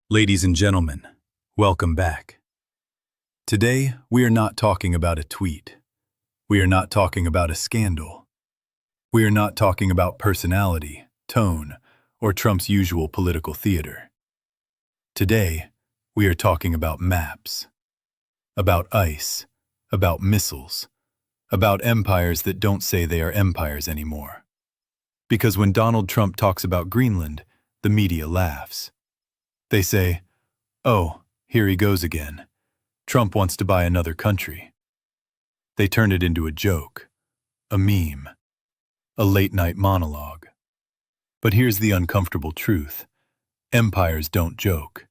Ladies and gentlemen, welcome back. Today, we are not talking about a tweet. We are not talking about a scandal. We are not talking about personality, tone, or Trump's usual political theater. Today, we are talking about maps, about ice, about missiles, about empires that don't say they are empires anymore. Because when Donald Trump talks about Greenland, the media laughs. They say, "Oh, here he goes again. Trump wants to buy another country." They turn it into a joke, a meme, a late-night monologue. But here's the uncomfortable truth. Empires don't joke.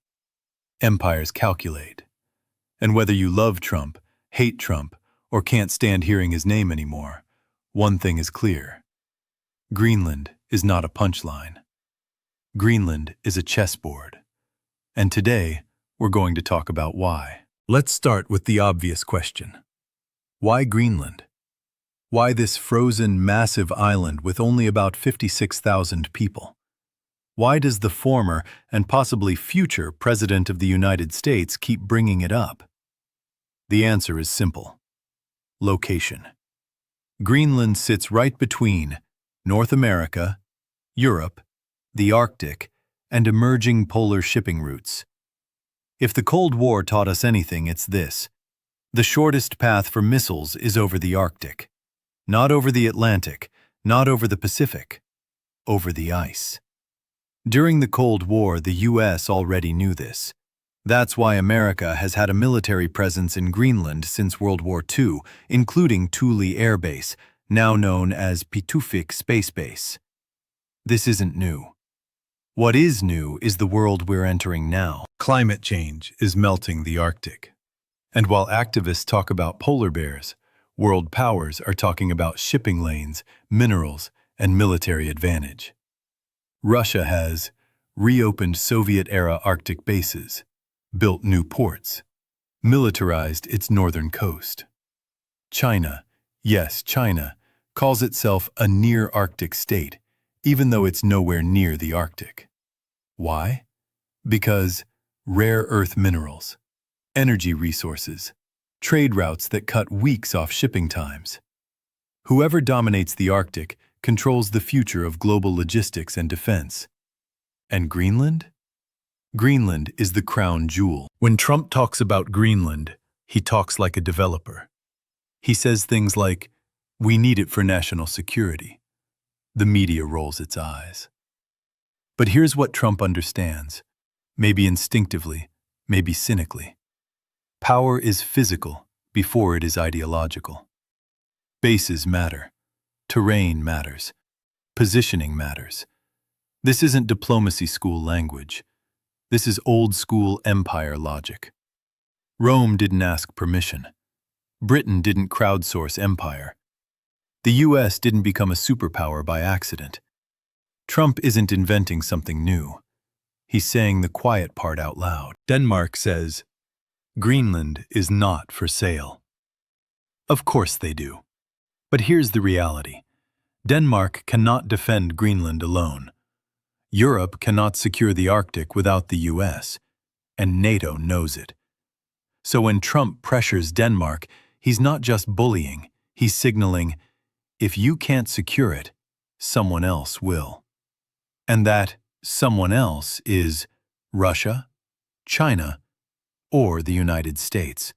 Empires calculate. And whether you love Trump, hate Trump, or can't stand hearing his name anymore, one thing is clear. Greenland is not a punchline. Greenland is a chessboard. And today, we're going to talk about why. Let's start with the obvious question. Why Greenland? Why this frozen, massive island with only about 56,000 people? Why does the former and possibly future President of the United States keep bringing it up? The answer is simple. Location. Greenland sits right between North America, Europe, the Arctic, and emerging polar shipping routes. If the Cold War taught us anything, it's this. The shortest path for missiles is over the Arctic. Not over the Atlantic, not over the Pacific, over the ice. During the Cold War, the U.S. already knew this. That's why America has had a military presence in Greenland since World War II, including Thule Air Base, now known as Pitufik Space Base. This isn't new. What is new is the world we're entering now. Climate change is melting the Arctic. And while activists talk about polar bears, world powers are talking about shipping lanes, minerals, and military advantage. Russia has reopened Soviet-era Arctic bases, built new ports, militarized its northern coast. China, yes, China, calls itself a near-Arctic state, even though it's nowhere near the Arctic. Why? Because rare earth minerals, energy resources, trade routes that cut weeks off shipping times. Whoever dominates the Arctic controls the future of global logistics and defense. And Greenland? Greenland is the crown jewel. When Trump talks about Greenland, he talks like a developer. He says things like, "We need it for national security." The media rolls its eyes. But here's what Trump understands, maybe instinctively, maybe cynically. Power is physical before it is ideological. Bases matter. Terrain matters. Positioning matters. This isn't diplomacy school language. This is old-school empire logic. Rome didn't ask permission. Britain didn't crowdsource empire. The U.S. didn't become a superpower by accident. Trump isn't inventing something new. He's saying the quiet part out loud. Denmark says, "Greenland is not for sale." Of course they do. But here's the reality. Denmark cannot defend Greenland alone. Europe cannot secure the Arctic without the U.S., and NATO knows it. So when Trump pressures Denmark, he's not just bullying, he's signaling, if you can't secure it, someone else will. And that someone else is Russia, China, or the United States.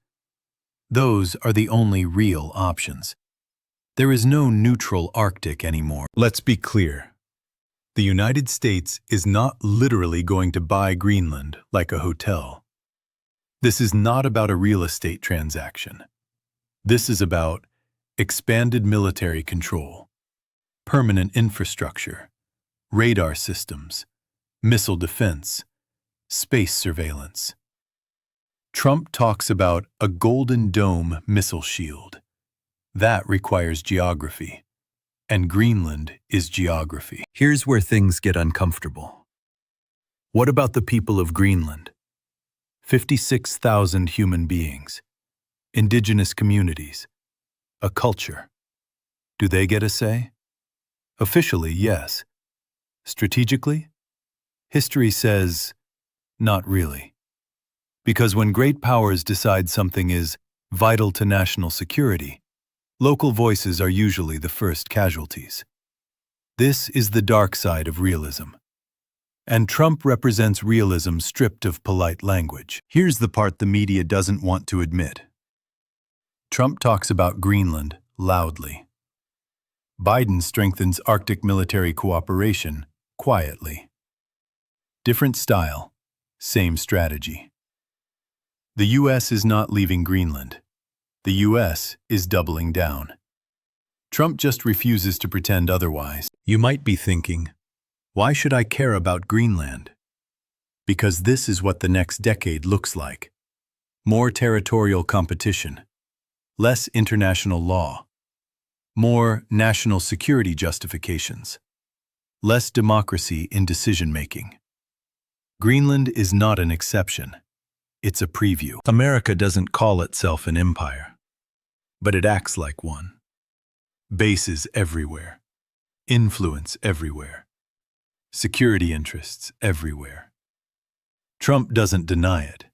Those are the only real options. There is no neutral Arctic anymore. Let's be clear. The United States is not literally going to buy Greenland like a hotel. This is not about a real estate transaction. This is about expanded military control, permanent infrastructure, radar systems, missile defense, space surveillance. Trump talks about a Golden Dome missile shield. That requires geography, and Greenland is geography. Here's where things get uncomfortable. What about the people of Greenland? 56,000 human beings, indigenous communities, a culture. Do they get a say? Officially, yes. Strategically? History says Not really. Because when great powers decide something is vital to national security, local voices are usually the first casualties. This is the dark side of realism. And Trump represents realism stripped of polite language. Here's the part the media doesn't want to admit. Trump talks about Greenland loudly. Biden strengthens Arctic military cooperation quietly. Different style, same strategy. The U.S. is not leaving Greenland. The U.S. is doubling down. Trump just refuses to pretend otherwise. You might be thinking, why should I care about Greenland? Because this is what the next decade looks like. More territorial competition, less international law, more national security justifications, less democracy in decision-making. Greenland is not an exception. It's a preview. America doesn't call itself an empire, but it acts like one. Bases everywhere, influence everywhere, security interests everywhere. Trump doesn't deny it.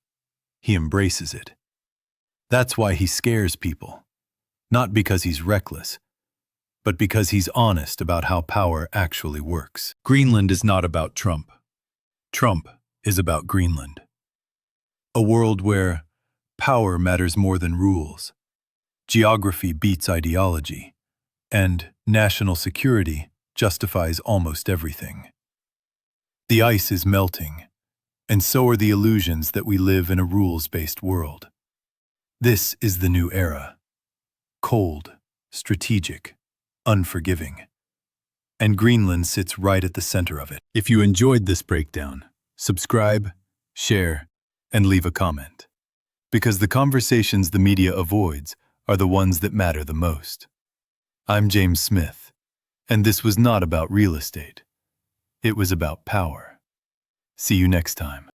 He embraces it. That's why he scares people. Not because he's reckless, but because he's honest about how power actually works. Greenland is not about Trump. Trump is about Greenland. A world where power matters more than rules, geography beats ideology, and national security justifies almost everything. The ice is melting, and so are the illusions that we live in a rules-based world. This is the new era. Cold, strategic, unforgiving. And Greenland sits right at the center of it. If you enjoyed this breakdown, subscribe, share, and leave a comment. Because the conversations the media avoids are the ones that matter the most. I'm James Smith, and this was not about real estate. It was about power. See you next time.